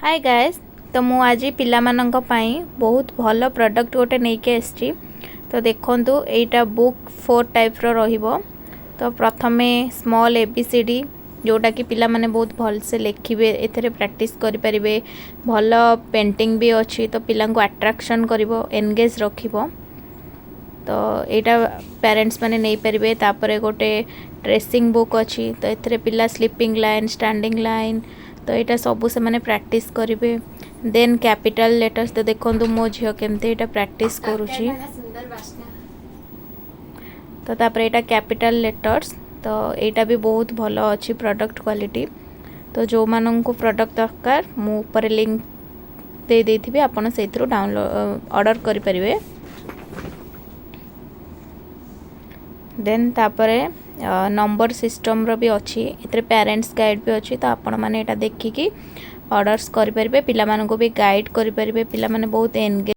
Hi guys. तो मु आज पिलामानंक पाई बहुत भल प्रोडक्ट गोटे नहीं के आसी। तो देखंतु एटा बुक 4 टाइप रो रहिबो। तो प्रथमे स्मॉल एबीसीडी जोटा कि पिला माने बहुत भल से लिखिबे, एथरे प्रैक्टिस करि परिबे। भल पेंटिंग भी अछि तो पिला को अट्रैक्शन करिवो, एंगेज रखिबो। तो एटा पेरेंट्स माने नहीं परिबे। तापरे गोटे ट्रेसिंग बुक अछि, तो एथरे पिला स्लीपिंग लाइन, स्टैंडिंग लाइन, तो यहाँ सबू से मैंने प्रैक्टिस करेंगे। देन कैपिटल लेटर्स, तो देखो मो झील केमती यहाँ प्रैक्टिस करुँची। तो तापर यहाँ कैपिटल लेटर्स, तो यहाँ भी बहुत भल अच्छी प्रोडक्ट क्वालिटी। तो जो मानन को प्रोडक्ट दरकार मु ऊपर लिंक दे देथिबे, आपण से डाउनलोड ऑर्डर करि परिबे। देन तापरे नंबर सिस्टम रो भी अच्छी, इतरे पेरेंट्स गाइड भी अच्छी। तो आपण माने एटा देखिकी ऑर्डर्स करि परिबे, पिला मानको भी गाइड करि परिबे। पिला माने बहुत एंगेज